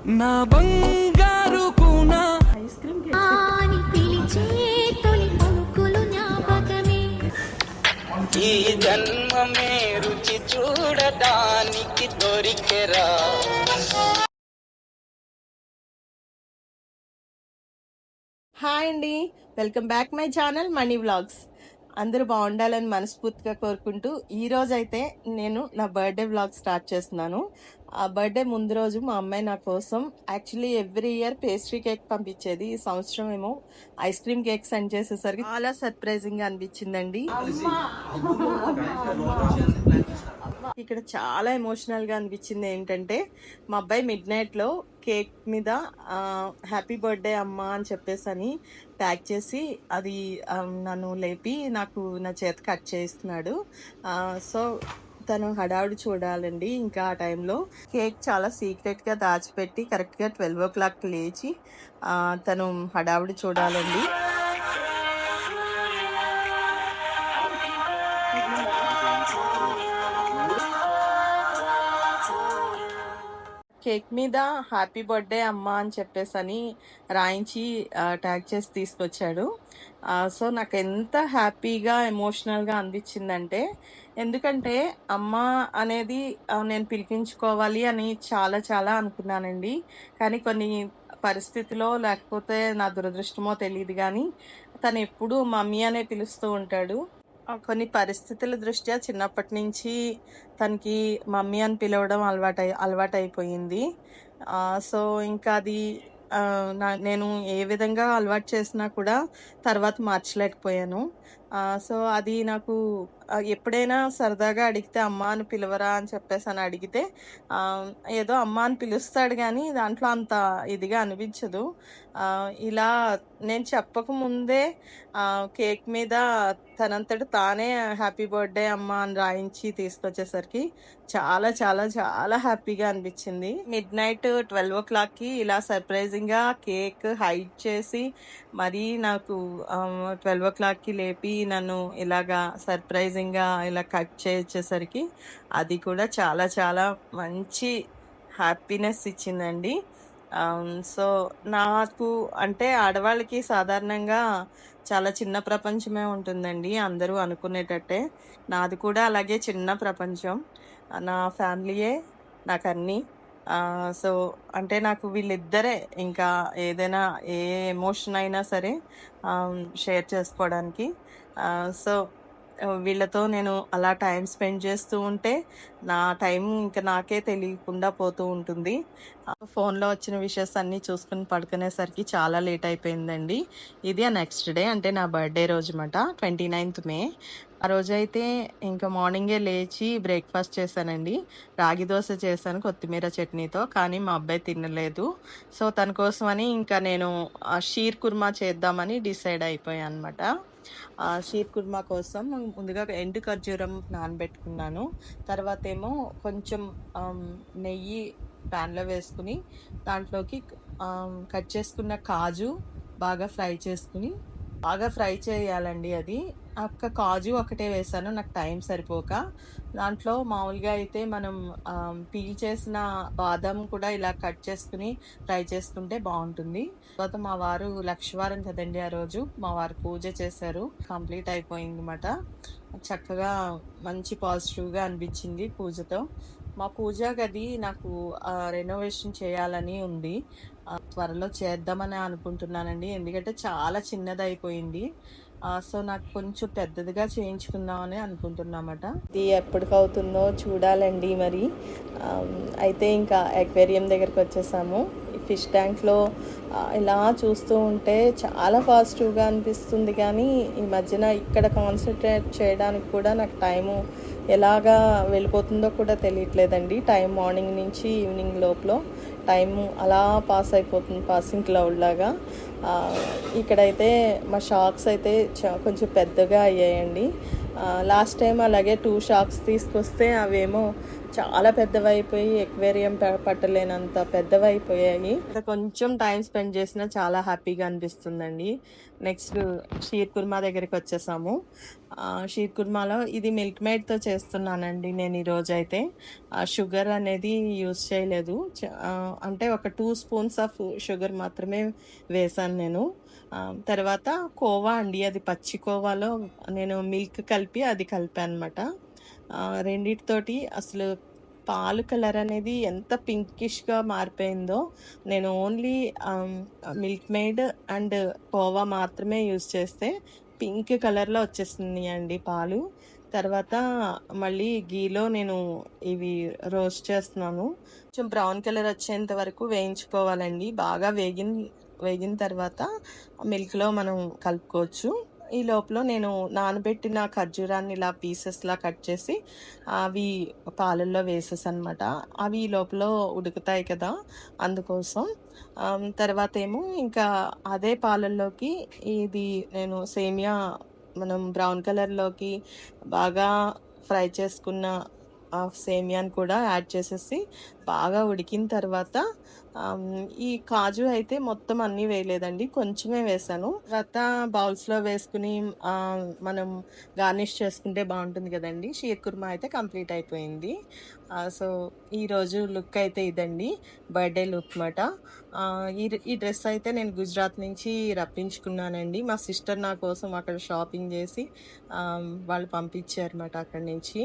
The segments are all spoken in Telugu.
నా బంగారు కూనా ఐస్ క్రీమ్ కేక్ పిలిచే తొలి పలుకులు జ్ఞాపకమే. ఈ జన్మమే రుచి చూడడానికి దొరికెరా. హాయ్ అండి, welcome back my channel money vlogs. అందరూ బాగుండాలని మనస్ఫూర్తిగా కోరుకుంటూ ఈరోజు అయితే నేను నా బర్త్డే వ్లాగ్ స్టార్ట్ చేస్తున్నాను. ఆ బర్త్డే ముందు రోజు మా అమ్మాయి నా కోసం actually every year pastry cake పంపించేది. ఈ సంవత్సరం ఏమో ఐస్ క్రీమ్ కేక్ సెండ్ చేసేసరికి చాలా సర్ప్రైజింగ్ గా అనిపించిందండి. ఇక్కడ చాలా ఎమోషనల్ గా అనిపించింది ఏంటంటే, మా అబ్బాయి మిడ్ నైట్ లో కేక్ మీద హ్యాపీ బర్త్డే అమ్మా అని చెప్పేసి అని ప్యాక్ చేసి అది నన్ను లేపి నాకు నా చేత కట్ చేస్తున్నాడు. సో తను హడావుడి చూడాలండి. ఇంకా ఆ టైంలో కేక్ చాలా సీక్రెట్గా దాచిపెట్టి కరెక్ట్గా 12 o'clock లేచి తను హడావుడి చూడాలండి. కేక్ మీద హ్యాపీ బర్త్డే అమ్మా అని చెప్పేసి అని రాయించి ట్యాగ్ చేసి తీసుకొచ్చాడు. సో నాకు ఎంత హ్యాపీగా ఎమోషనల్గా అనిపించిందంటే, ఎందుకంటే అమ్మ అనేది నేను పిలిపించుకోవాలి అని చాలా చాలా అనుకున్నానండి. కానీ కొన్ని పరిస్థితిలో లేకపోతే నా దురదృష్టమో తెలియదు కానీ తను ఎప్పుడూ మమ్మీ అనే పిలుస్తూ ఉంటాడు. కొన్ని పరిస్థితుల దృష్ట్యా చిన్నప్పటి నుంచి తనకి మమ్మీ అని పిలవడం అలవాటైపోయింది. సో ఇంకా అది నేను ఏ విధంగా అలవాటు చేసినా కూడా తర్వాత మార్చలేకపోయాను. సో అది నాకు ఎప్పుడైనా సరదాగా అడిగితే అమ్మ అని పిలవరా అని చెప్పేసి అని అడిగితే ఏదో అమ్మ అని పిలుస్తాడు కానీ దాంట్లో అంత ఇదిగా అనిపించదు. ఇలా నేను చెప్పకముందే కేక్ మీద తనంతట తానే హ్యాపీ బర్త్డే అమ్మ అని రాయించి తీసుకొచ్చేసరికి చాలా చాలా చాలా హ్యాపీగా అనిపించింది. మిడ్ నైట్ 12 o'clockకి ఇలా సర్ప్రైజింగ్గా కేక్ హైడ్ చేసి మరీ నాకు 12 o'clockకి లేపి నన్ను ఇలాగా సర్ప్రైజింగ్గా ఇలా కట్ చేసేసరికి అది కూడా చాలా చాలా మంచి హ్యాపీనెస్ ఇచ్చిందండి. సో నాకు అంటే ఆడవాళ్ళకి సాధారణంగా చాలా చిన్న ప్రపంచమే ఉంటుందండి, అందరూ అనుకునేటట్టే. నాది కూడా అలాగే చిన్న ప్రపంచం. నా ఫ్యామిలీయే నాకు అన్నీ. సో అంటే నాకు వీళ్ళిద్దరే ఇంకా ఏదైనా ఏ ఎమోషన్ అయినా సరే షేర్ చేసుకోవడానికి. సో వీళ్ళతో నేను అలా టైం స్పెండ్ చేస్తూ ఉంటే నా టైం ఇంకా నాకే తెలియకుండా పోతూ ఉంటుంది. ఫోన్లో వచ్చిన విషయస్ అన్నీ చూసుకుని పడుకునేసరికి చాలా లేట్ అయిపోయిందండి. ఇది ఆ నెక్స్ట్ డే అంటే నా బర్త్డే రోజు అన్నమాట, 29th May. ఆ రోజైతే ఇంకా మార్నింగే లేచి బ్రేక్ఫాస్ట్ చేశానండి. రాగి దోశ చేశాను కొత్తిమీర చట్నీతో, కానీ మా అబ్బాయి తినలేదు. సో తన కోసమని ఇంకా నేను షీర్ కుర్మా చేద్దామని డిసైడ్ అయిపోయాను అనమాట. షీర్ కుర్మా కోసం ముందుగా ఎండు ఖర్జూరం నానబెట్టుకున్నాను. తర్వాత ఏమో కొంచెం నెయ్యి ప్యాన్లో వేసుకుని దాంట్లోకి కట్ చేసుకున్న కాజు బాగా ఫ్రై చేయాలండి. అది కాజు ఒకటే వేసాను, నాకు టైం సరిపోక. దాంట్లో మామూలుగా అయితే మనం పీల్ చేసిన బాదం కూడా ఇలా కట్ చేసుకుని ఫ్రై చేసుకుంటే బాగుంటుంది. తర్వాత మా వారు లక్షవారం కదండి, ఆ రోజు మా వారు పూజ చేశారు, కంప్లీట్ అయిపోయింది అన్నమాట. చక్కగా మంచి పాజిటివ్గా అనిపించింది పూజతో. మా పూజా గది నాకు రెనోవేషన్ చేయాలని ఉంది. త్వరలో చేద్దామని అనుకుంటున్నానండి, ఎందుకంటే చాలా చిన్నది అయిపోయింది. సో నాకు కొంచెం పెద్దదిగా చేయించుకుందామని అనుకుంటున్నామట. ఇది ఎప్పటికవుతుందో చూడాలండి మరి. అయితే ఇంకా అక్వేరియం దగ్గరికి వచ్చేసాము. ఫిష్ ట్యాంక్లో ఇలా చూస్తూ ఉంటే చాలా పాజిటివ్గా అనిపిస్తుంది, కానీ ఈ మధ్యన ఇక్కడ కాన్సన్ట్రేట్ చేయడానికి కూడా నాకు టైము ఎలాగా వెళ్ళిపోతుందో కూడా తెలియట్లేదండి. టైం మార్నింగ్ నుంచి ఈవినింగ్ లోపల టైము అలా పాస్ అయిపోతుంది, పాసింగ్ క్లౌడ్ లాగా. ఇక్కడైతే మా షాక్స్ అయితే కొంచెం పెద్దగా అయ్యాయండి. లాస్ట్ టైం అలాగే 2 షాక్స్ తీసుకొస్తే అవేమో చాలా పెద్దవైపోయి ఎక్వేరియం పట్టలేనంత పెద్దవైపోయాయి. ఇక్కడ కొంచెం టైం స్పెండ్ చేసినా చాలా హ్యాపీగా అనిపిస్తుందండి. నెక్స్ట్ షీర్ కుర్మా దగ్గరికి వచ్చేసాము. షీర్ కుర్మాలో ఇది మిల్క్ మేడ్తో చేస్తున్నానండి నేను ఈరోజైతే. షుగర్ అనేది యూస్ చేయలేదు. అంటే ఒక 2 స్పూన్స్ ఆఫ్ షుగర్ మాత్రమే వేసాను నేను. తర్వాత కోవా అండి, అది పచ్చి కోవాలో నేను మిల్క్ కలిపి అది కలిపాను అనమాట. రెండిటితోటి అసలు పాలు కలర్ అనేది ఎంత పింకిష్గా మారిపోయిందో. నేను only milk made and khoa మాత్రమే యూజ్ చేస్తే పింక్ కలర్లో వచ్చేస్తుంది అండి పాలు. తర్వాత మళ్ళీ గీలో నేను ఇవి రోస్ట్ చేస్తున్నాను. కొంచెం బ్రౌన్ కలర్ వచ్చేంత వరకు వేయించుకోవాలండి. బాగా వేగిన తర్వాత మిల్క్లో మనం కలుపుకోవచ్చు. ఈ లోపల నేను నానబెట్టిన ఖర్జూరాన్ని ఇలా పీసెస్లా కట్ చేసి అవి పాలల్లో వేసేసనమాట. అవి ఈ లోపల ఉడుకుతాయి కదా, అందుకోసం. తర్వాత ఏమో ఇంకా అదే పాలల్లోకి ఇది నేను సేమియా మనం బ్రౌన్ కలర్లోకి బాగా ఫ్రై చేసుకున్న సేమియాని కూడా యాడ్ చేసేసి బాగా ఉడికిన తర్వాత ఈ కాజు అయితే మొత్తం అన్నీ వేయలేదండి, కొంచెమే వేసాను. తర్వాత బౌల్స్లో వేసుకుని మనం గార్నిష్ చేసుకుంటే బాగుంటుంది కదండి. షీర్ కుర్మా అయితే కంప్లీట్ అయిపోయింది. సో ఈరోజు లుక్ అయితే ఇదండి, బర్త్డే లుక్ మాట. ఈ డ్రెస్ అయితే నేను గుజరాత్ నుంచి రప్పించుకున్నానండి. మా సిస్టర్ నా కోసం అక్కడ షాపింగ్ చేసి వాళ్ళు పంపించారన్నమాట అక్కడి నుంచి.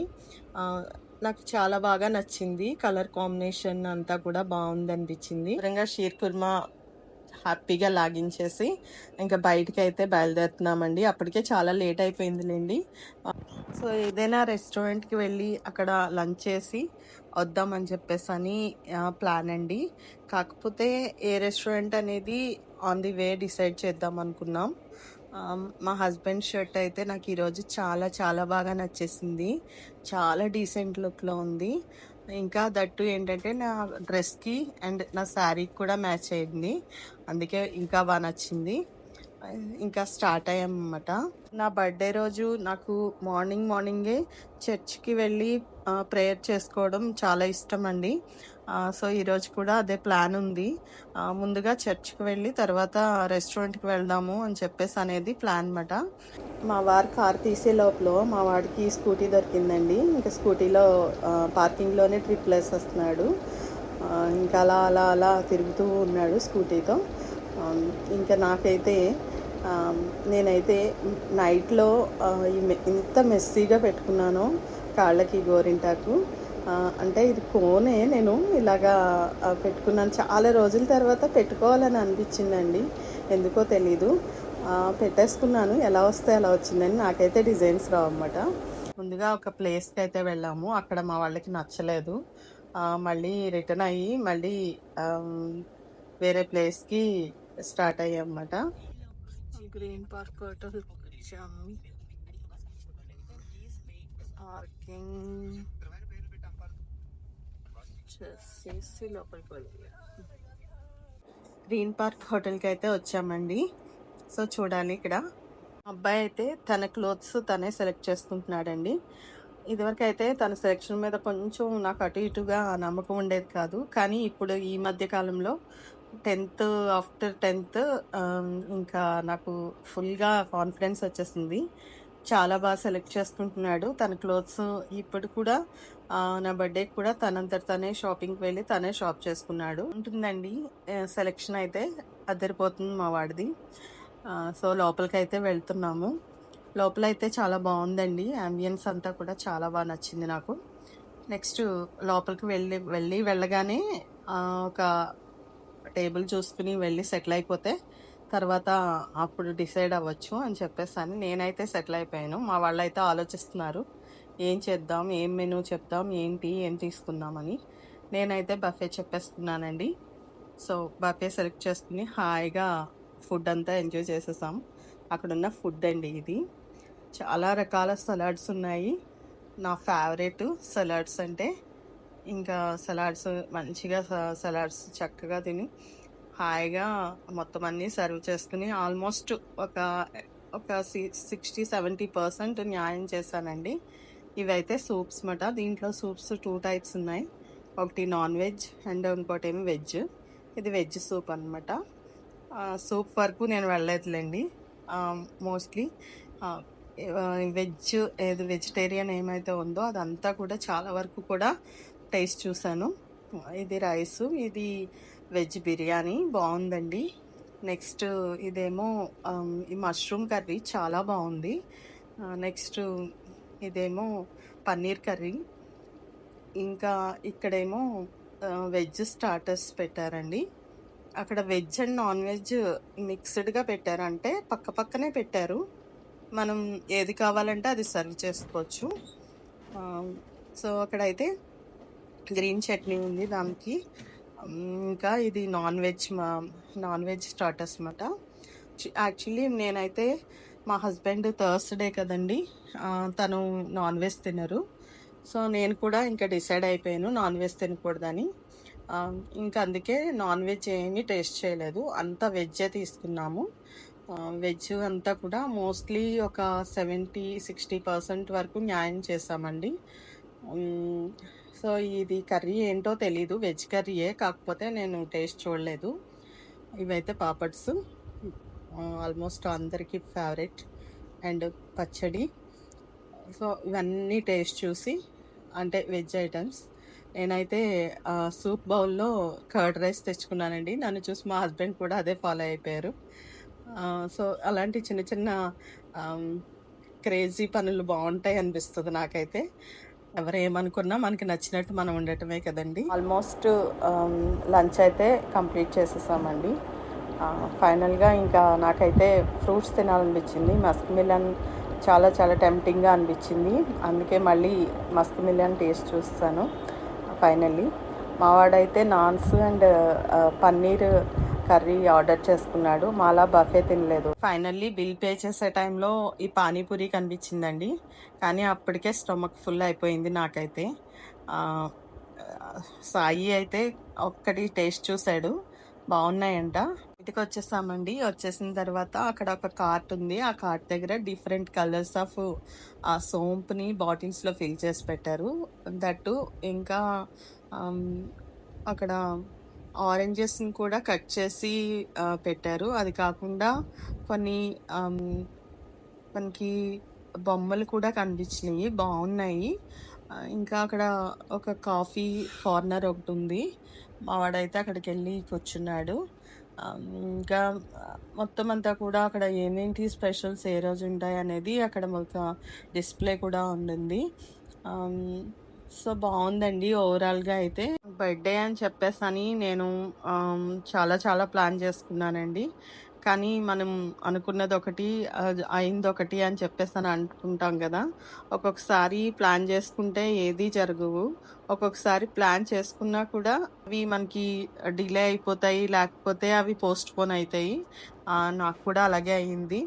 నాకు చాలా బాగా నచ్చింది. కలర్ కాంబినేషన్ అంతా కూడా బాగుంది అనిపించింది. విధంగా షీర్ కుర్మా హ్యాపీగా లాగించేసి ఇంకా బయటికి అయితే బయలుదేరుతున్నామండి. అప్పటికే చాలా లేట్ అయిపోయిందిలేండి. సో ఏదైనా రెస్టారెంట్కి వెళ్ళి అక్కడ లంచ్ చేసి వద్దామని చెప్పేసి అని ప్లాన్ అండి. కాకపోతే ఏ రెస్టారెంట్ అనేది ఆన్ ది వే డిసైడ్ చేద్దాం అనుకున్నాం. మా హస్బెండ్ షర్ట్ అయితే నాకు ఈరోజు చాలా చాలా బాగా నచ్చేసింది. చాలా డీసెంట్ లుక్లో ఉంది. ఇంకా దట్టు ఏంటంటే నా డ్రెస్కి అండ్ నా శారీకి కూడా మ్యాచ్ అయింది, అందుకే ఇంకా బాగా నచ్చింది. ఇంకా స్టార్ట్ అయ్యామన్నమాట. నా బర్త్డే రోజు నాకు మార్నింగే చర్చ్కి వెళ్ళి ప్రేయర్ చేసుకోవడం చాలా ఇష్టం అండి. సో ఈరోజు కూడా అదే ప్లాన్ ఉంది. ముందుగా చర్చ్కి వెళ్ళి తర్వాత రెస్టారెంట్కి వెళ్దాము అని చెప్పేసి అనేది ప్లాన్ అన్నమాట. మా వారు కార్ తీసే లోపల మా వాడికి స్కూటీ దొరికిందండి. ఇంకా స్కూటీలో పార్కింగ్లోనే ట్రిప్ వేసేస్తున్నాడు. ఇంకా అలా అలా అలా తిరుగుతూ ఉన్నాడు స్కూటీతో. ఇంకా నాకైతే నేనైతే నైట్లో ఇంత మెస్సీగా పెట్టుకున్నాను కాళ్ళకి గోరింటాకు. అంటే ఇది కోనే నేను ఇలాగా పెట్టుకున్నాను. చాలా రోజుల తర్వాత పెట్టుకోవాలని అనిపించిందండి, ఎందుకో తెలీదు. పెట్టేసుకున్నాను, ఎలా వస్తే అలా వచ్చిందని. నాకైతే డిజైన్స్ రావన్నమాట. ముందుగా ఒక ప్లేస్కి అయితే వెళ్ళాము, అక్కడ మా వాళ్ళకి నచ్చలేదు. మళ్ళీ రిటర్న్ అయ్యి మళ్ళీ వేరే ప్లేస్కి స్టార్ట్ అయ్యామన్నమాట. గ్రీన్ పార్క్ హోటల్ వచ్చాము. పార్కింగ్ చేసి లోపలికి వెళ్ళి గ్రీన్ పార్క్ హోటల్కి అయితే వచ్చామండి. సో చూడాలి, ఇక్కడ అబ్బాయి అయితే తన క్లోత్స్ తనే సెలెక్ట్ చేసుకుంటున్నాడండి. ఇదివరకు అయితే తన సెలెక్షన్ మీద కొంచెం నాకు అటు ఇటుగా నమ్మకం ఉండేది కాదు, కానీ ఇప్పుడు ఈ మధ్య కాలంలో ఆఫ్టర్ 10th ఇంకా నాకు ఫుల్గా కాన్ఫిడెన్స్ వచ్చేసింది. చాలా బాగా సెలెక్ట్ చేసుకుంటున్నాడు తన క్లోత్స్. ఇప్పుడు కూడా నా బర్త్డేకి కూడా తనంతట తనే షాపింగ్కి వెళ్ళి తనే షాప్ చేసుకున్నాడు. ఉంటుందండి సెలెక్షన్ అయితే అద్దరిపోతుంది మా వాడిది. సో లోపలికి అయితే వెళ్తున్నాము. లోపలైతే చాలా బాగుందండి, అంబియన్స్ అంతా కూడా చాలా బాగా నచ్చింది నాకు. నెక్స్ట్ లోపలికి వెళ్ళగానే ఒక టేబుల్ చూసుకుని వెళ్ళి సెటిల్ అయిపోతే తర్వాత అప్పుడు డిసైడ్ అవ్వచ్చు అని చెప్పేసి అని నేనైతే సెటిల్ అయిపోయాను. మా వాళ్ళు అయితే ఆలోచిస్తున్నారు ఏం చేద్దాం, ఏం మెనూ చెప్దాం, ఏం తీసుకుందామని. నేనైతే బఫే చెప్పేస్తున్నానండి. సో బఫే సెలెక్ట్ చేసుకుని హాయిగా ఫుడ్ అంతా ఎంజాయ్ చేసేసాం. అక్కడున్న ఫుడ్ అండి ఇది. చాలా రకాల సలాడ్స్ ఉన్నాయి. నా ఫేవరెట్ సలాడ్స్ అంటే. ఇంకా సలాడ్స్ మంచిగా సలాడ్స్ చక్కగా తిని హాయిగా మొత్తం అన్నీ సర్వ్ చేసుకుని ఆల్మోస్ట్ ఒక 60-70% న్యాయం చేశానండి. ఇవైతే సూప్స్ మాట. దీంట్లో సూప్స్ 2 టైప్స్ ఉన్నాయి. ఒకటి నాన్ వెజ్ అండ్ ఇంకోటి ఏమో వెజ్. ఇది వెజ్ సూప్ అనమాట. సూప్ వరకు నేను వెళ్ళలేదులేండి. మోస్ట్లీ వెజ్ ఏది వెజిటేరియన్ ఏమైతే ఉందో అదంతా కూడా చాలా వరకు కూడా టేస్ట్ చూశాను. ఇది రైసు, ఇది వెజ్ బిర్యానీ బాగుందండి. నెక్స్ట్ ఇదేమో ఈ మష్రూమ్ కర్రీ చాలా బాగుంది. నెక్స్ట్ ఇదేమో పన్నీర్ కర్రీ. ఇంకా ఇక్కడేమో వెజ్ స్టార్టర్స్ పెట్టారండి. అక్కడ వెజ్ అండ్ నాన్ వెజ్ మిక్స్డ్గా పెట్టారు, అంటే పక్క పక్కనే పెట్టారు. మనం ఏది కావాలంటే అది సర్వ్ చేసుకోవచ్చు. సో అక్కడైతే గ్రీన్ చట్నీ ఉంది దానికి. ఇంకా ఇది నాన్ వెజ్ స్టార్టర్స్ అన్నమాట. యాక్చువల్లీ నేనైతే మా హస్బెండ్ థర్స్డే కదండి, తను నాన్ వెజ్ తినరు. సో నేను కూడా ఇంకా డిసైడ్ అయిపోయాను నాన్ వెజ్ తినకూడదని. ఇంకా అందుకే నాన్ వెజ్ ఏమీ టేస్ట్ చేయలేదు, అంతా వెజ్జే తీసుకున్నాము. వెజ్ అంతా కూడా మోస్ట్లీ ఒక 70-60% వరకు న్యాయం చేసామండి. సో ఇది కర్రీ ఏంటో తెలీదు, వెజ్ కర్రీయే, కాకపోతే నేను టేస్ట్ చూడలేదు. ఇవైతే పాపడ్స్, ఆల్మోస్ట్ అందరికీ ఫేవరెట్. అండ్ పచ్చడి. సో ఇవన్నీ టేస్ట్ చూసి, అంటే వెజ్ ఐటమ్స్, నేనైతే సూప్ బౌల్లో కర్డ్ రైస్ తెచ్చుకున్నానండి. నన్ను చూసి మా హస్బెండ్ కూడా అదే ఫాలో అయిపోయారు. సో అలాంటి చిన్న చిన్న క్రేజీ పనులు బాగుంటాయి అనిపిస్తుంది నాకైతే. ఎవరు ఏమనుకున్నా మనకి నచ్చినట్టు మనం ఉండటమే కదండి. ఆల్మోస్ట్ లంచ్ అయితే కంప్లీట్ చేసేసామండి. ఫైనల్గా ఇంకా నాకైతే ఫ్రూట్స్ తినాలనిపించింది. మస్క్ మిలన్ చాలా చాలా టెంప్టింగ్గా అనిపించింది, అందుకే మళ్ళీ మస్క్ మిలన్ టేస్ట్ చూస్తాను. ఫైనల్లీ మావాడైతే naans and paneer curry order చేసుకున్నాడు. మాలా బఫే తినలేదు. ఫైనల్లీ బిల్ పే చేసే టైంలో ఈ పానీపూరి కనిపించిందండి, కానీ అప్పటికే స్టమక్ ఫుల్ అయిపోయింది నాకైతే. సాయి అయితే ఒక్కటి టేస్ట్ చూశాడు, బాగున్నాయంట. ఇంటికి వచ్చేసామండి. వచ్చేసిన తర్వాత అక్కడ ఒక కార్ట్ ఉంది, ఆ కార్ట్ దగ్గర డిఫరెంట్ కలర్స్ ఆఫ్ సోంప్ని బాటిల్స్లో ఫిల్ చేసి పెట్టారు. దట్టు ఇంకా అక్కడ ఆరెంజెస్ని కూడా కట్ చేసి పెట్టారు. అది కాకుండా కొన్ని మనకి బొమ్మలు కూడా కనిపించినాయి, బాగున్నాయి. ఇంకా అక్కడ ఒక కాఫీ కార్నర్ ఒకటి ఉంది. మావాడైతే అక్కడికి వెళ్ళి కూర్చున్నాడు. ఇంకా మొత్తం అంతా కూడా అక్కడ ఏమేంటి స్పెషల్స్ ఏ రోజు ఉంటాయి అనేది అక్కడ ఒక డిస్ప్లే కూడా ఉండింది. సో బాగుందండి ఓవరాల్గా అయితే. బర్త్డే అని చెప్పేసని నేను చాలా చాలా ప్లాన్ చేసుకున్నానండి, కానీ మనం అనుకున్నది ఒకటి అయింది ఒకటి అని చెప్పేసి అని అనుకుంటాం కదా. ఒక్కొక్కసారి ప్లాన్ చేసుకుంటే ఏది జరగవు, ఒక్కొక్కసారి ప్లాన్ చేసుకున్నా కూడా అవి మనకి డిలే అయిపోతాయి, లేకపోతే అవి పోస్ట్ పోన్ అవుతాయి. నాకు కూడా అలాగే అయ్యింది.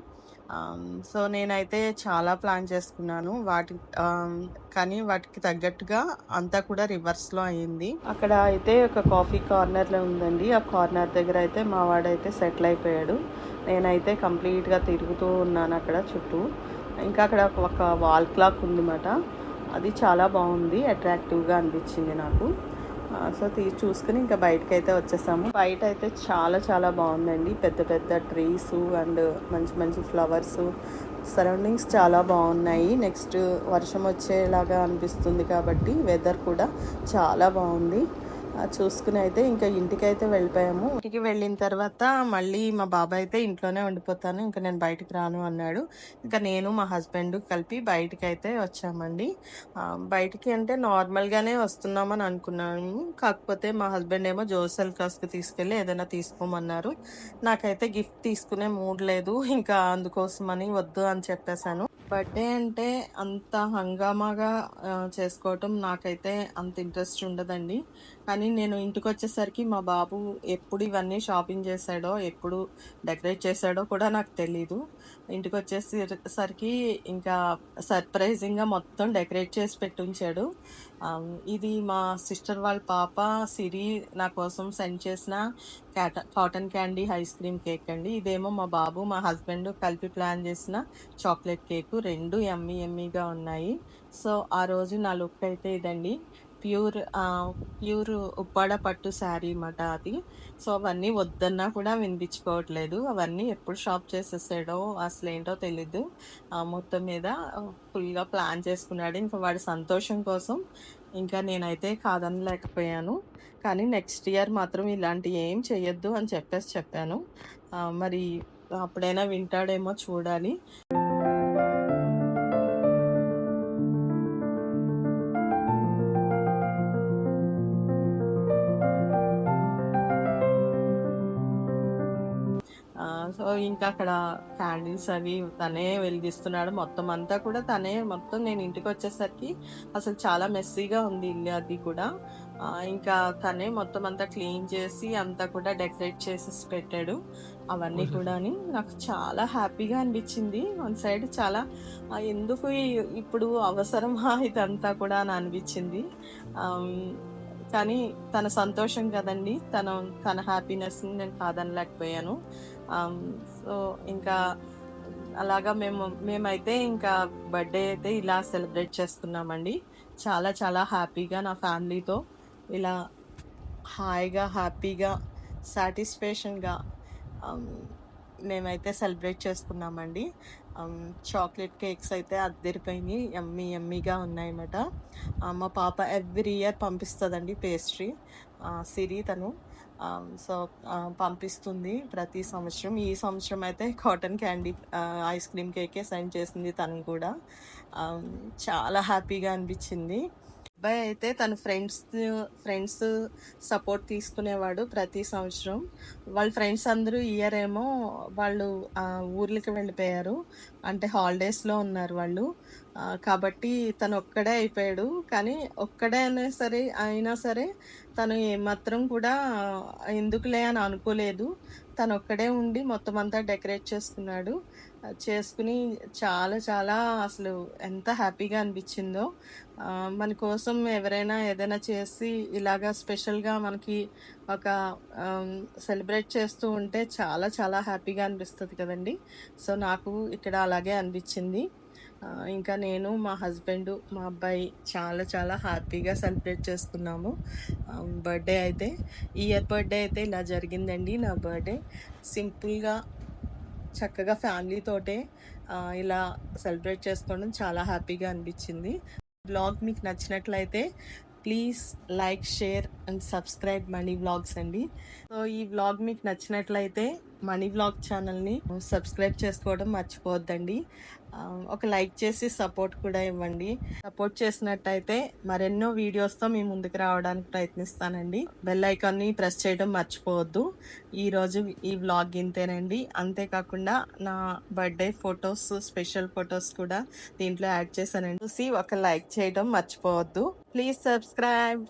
సో నేనైతే చాలా ప్లాన్ చేసుకున్నాను కానీ వాటికి తగ్గట్టుగా అంతా కూడా రివర్స్లో అయ్యింది. అక్కడ అయితే ఒక కాఫీ కార్నర్లో ఉందండి, ఆ కార్నర్ దగ్గర అయితే మా వాడైతే సెటిల్ అయిపోయాడు. నేనైతే కంప్లీట్గా తిరుగుతూ ఉన్నాను అక్కడ చుట్టూ. ఇంకా అక్కడ ఒక వాల్ క్లాక్ ఉందన్నమాట, అది చాలా బాగుంది, అట్రాక్టివ్గా అనిపించింది నాకు. సో చూసుకుని ఇంకా బయటకు అయితే వచ్చేసాము. బయట అయితే చాలా చాలా బాగుందండి, పెద్ద పెద్ద ట్రీస్ అండ్ మంచి మంచి ఫ్లవర్స్, సరౌండింగ్స్ చాలా బాగున్నాయి. నెక్స్ట్ వర్షం వచ్చేలాగా అనిపిస్తుంది కాబట్టి వెదర్ కూడా చాలా బాగుంది. చూసుకుని అయితే ఇంకా ఇంటికైతే వెళ్ళిపోయాము. ఇంటికి వెళ్ళిన తర్వాత మళ్ళీ మా బాబాయ్ అయితే ఇంట్లోనే ఉండిపోతాను, ఇంకా నేను బయటికి రాను అన్నాడు. ఇంకా నేను మా హస్బెండ్ కలిపి బయటికి అయితే వచ్చామండి. బయటికి అంటే నార్మల్గానే వస్తున్నామని అనుకున్నాము, కాకపోతే మా హస్బెండ్ ఏమో జోసెల్ కాస్కి తీసుకెళ్ళి ఏదైనా తీసుకోమన్నారు. నాకైతే గిఫ్ట్ తీసుకునే మూడ్ లేదు, ఇంకా అందుకోసమని వద్దు అని చెప్పేశాను. బర్త్డే అంటే అంత హంగామాగా చేసుకోవటం నాకైతే అంత ఇంట్రెస్ట్ ఉండదండి, కానీ నేను ఇంటికొచ్చేసరికి మా బాబు ఎప్పుడు ఇవన్నీ షాపింగ్ చేశాడో, ఎప్పుడు డెకరేట్ చేశాడో కూడా నాకు తెలీదు. ఇంటికొచ్చేసరికి ఇంకా సర్ప్రైజింగ్‌గా మొత్తం డెకరేట్ చేసి పెట్టుంచాడు. ఇది మా సిస్టర్ వాళ్ళ పాప సిరి నా కోసం సెండ్ చేసిన cotton candy ice cream cake అండి. ఇదేమో మా బాబు, మా హస్బెండ్ కలిపి ప్లాన్ చేసిన చాక్లెట్ కేకు. 2 యమ్మీ యమ్మీగా ఉన్నాయి. సో, ఆ రోజు నా లుక్ అయితే ఇదండి. ప్యూర్ ఉప్పాడ పట్టు శారీ మాట అది. సో, అవన్నీ వద్దన్నా కూడా వినిపించుకోవట్లేదు. అవన్నీ ఎప్పుడు షాప్ చేసేసాడో అసలేంటో తెలీదు. మొత్తం మీద ఫుల్‌గా ప్లాన్ చేసుకున్నాడు. ఇంకా వాడి సంతోషం కోసం ఇంకా నేనైతే కాదనలేకపోయాను. కానీ నెక్స్ట్ ఇయర్ మాత్రం ఇలాంటివి ఏం చెయ్యొద్దు అని చెప్పాను. మరి అప్పుడైనా వింటాడేమో చూడాలి. సో, ఇంకా అక్కడ క్యాండిల్స్ అవి తనే వెలిగిస్తున్నాడు. మొత్తం అంతా కూడా తనే మొత్తం నేను ఇంటికొచ్చేసరికి అసలు చాలా మెస్సీగా ఉంది ఇల్లు అది కూడా. ఇంకా తనే మొత్తం అంతా క్లీన్ చేసి అంతా కూడా డెకరేట్ చేసేసి పెట్టాడు. అవన్నీ కూడాని నాకు చాలా హ్యాపీగా అనిపించింది. వన్ సైడ్ చాలా ఎందుకు ఇప్పుడు అవసరమా ఇదంతా కూడా అని అనిపించింది. కానీ తన సంతోషం కదండి, తన హ్యాపీనెస్ని నేను కాదనలేకపోయాను. సో, ఇంకా అలాగా మేమైతే ఇంకా బర్త్డే అయితే ఇలా సెలబ్రేట్ చేసుకున్నామండి. చాలా చాలా హ్యాపీగా నా ఫ్యామిలీతో ఇలా హాయిగా, హ్యాపీగా, సాటిస్ఫాక్షన్‌గా మేమైతే సెలబ్రేట్ చేసుకున్నామండి. చాక్లెట్ కేక్స్ అయితే అద్దరిపోయినాయి. యమ్మీ యమ్మీగా ఉన్నాయన్నమాట. మా పాప ఎవ్రీ ఇయర్ పంపిస్తుందండి పేస్ట్రీ. సిరి తను. సో, పంపిస్తుంది ప్రతి సంవత్సరం. ఈ సంవత్సరం అయితే కాటన్ క్యాండీ ఐస్ క్రీమ్ కేకే సెండ్ చేసింది తను కూడా. చాలా హ్యాపీగా అనిపించింది. అబ్బాయి అయితే తన ఫ్రెండ్స్ సపోర్ట్ తీసుకునేవాడు ప్రతి సంవత్సరం. వాళ్ళ ఫ్రెండ్స్ అందరూ ఇయర్ ఏమో వాళ్ళు ఊర్లకి వెళ్ళిపోయారు. అంటే హాలిడేస్లో ఉన్నారు వాళ్ళు. కాబట్టి తను ఒక్కడే అయిపోయాడు. కానీ ఒక్కడే అయినా సరే తను ఏమాత్రం కూడా ఎందుకులే అని అనుకోలేదు. తను ఒక్కడే ఉండి మొత్తం అంతా డెకరేట్ చేసుకుని చాలా చాలా అసలు ఎంత హ్యాపీగా అనిపించిందో. మన కోసం ఎవరైనా ఏదైనా చేసి ఇలాగా స్పెషల్గా మనకి ఒక సెలబ్రేట్ చేస్తూ ఉంటే చాలా చాలా హ్యాపీగా అనిపిస్తుంది కదండి. సో, నాకు ఇక్కడ అలాగే అనిపించింది. ఇంకా నేను, మా హస్బెండ్, మా అబ్బాయి చాలా చాలా హ్యాపీగా సెలబ్రేట్ చేసుకున్నాము. బర్త్డే అయితే ఈ ఇయర్ బర్త్డే అయితే ఇలా జరిగిందండి. నా బర్త్డే సింపుల్గా చక్కగా ఫ్యామిలీతోటే ఇలా సెలబ్రేట్ చేసుకోవడం చాలా హ్యాపీగా అనిపించింది. బ్లాగ్ మీకు నచ్చినట్లయితే please like, share and subscribe money vlogs అండి. సో, ఈ వ్లాగ్ మీకు నచ్చినట్లయితే మనీ వ్లాగ్ ఛానల్ని సబ్స్క్రైబ్ చేసుకోవడం మర్చిపోవద్దండి. ఒక లైక్ చేసి సపోర్ట్ కూడా ఇవ్వండి. సపోర్ట్ చేసినట్టయితే మరెన్నో వీడియోస్తో మీ ముందుకు రావడానికి ప్రయత్నిస్తానండి. బెల్ ఐకాన్ని ప్రెస్ చేయడం మర్చిపోవద్దు. ఈరోజు ఈ వ్లాగ్ ఇంతేనండి. అంతేకాకుండా నా బర్త్డే ఫొటోస్, స్పెషల్ ఫొటోస్ కూడా దీంట్లో యాడ్ చేశానండి. చూసి ఒక లైక్ చేయడం మర్చిపోవద్దు. Please subscribe.